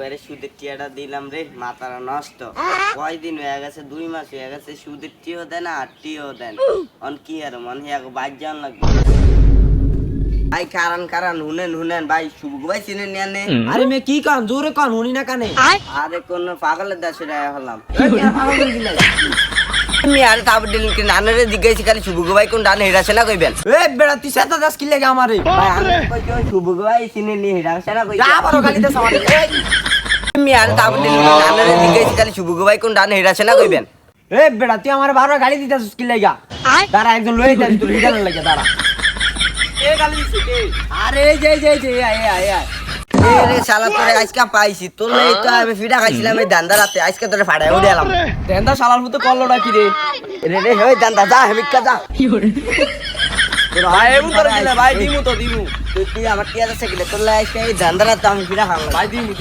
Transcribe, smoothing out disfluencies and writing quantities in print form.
ভাইরে সুদের টিয়াটা দিলাম রে, মাথাটা নষ্ট। কয়দিন হয়ে গেছে, 2 মাস হয়ে গেছে, সুদের টিও দেন আর টিও দেন। অন কি আর মনে হয় বাইর যান লাগবে। ভাই কারণ হুনেন ভাই, শুভ ভাই চিনে নিয়ে। আরে মে কি কান জোরে কান হুনি না কানে আরে কোন পাগলের দাসে হলাম তুমি আর তারপর দিলেন কি নানারে জিজ্ঞাসা খালি শুভ ভাই কোন ডানে হেরা সেনা কইবেন। এ বেড়া তুই সাতা দাস কি লাগে আমারে ভাই আমি কইছি ওই শুভ ভাই চিনে নি হেরা সেনা কইছি। আবারও গালি দাস আমারে তুমি আর তারপর দিলেন কি নানারে জিজ্ঞাসা খালি শুভ ভাই কোন ডানে হেরা সেনা কইবেন। এ বেড়া তুই আমারে বারবার গালি দিতাছিস কি লাগা দাঁড়া একজন লই যাস তুই হিডার লাগে দাঁড়া কে গালি দিছে কে? আরে এই যে আয় এরে শালা তোরে আজকে পাইছি, তোর এই তো আমি ফিডা খাইছিলাম এই দান্দা রাতে, আজকে তোরে ফাড়াই উড়ালাম। তেন্দা শালার মতো করলোটা কি রে রে রে হই দান্দা যা হেমিকা যা। ভাই এমন করে দিলে ভাই দিমু তো দিমু তুই আমার টিয়া আছে কিলে তোর আজকে এই দান্দা রাতে আমি ফিডা খাওয়ালাম। ভাই দিমু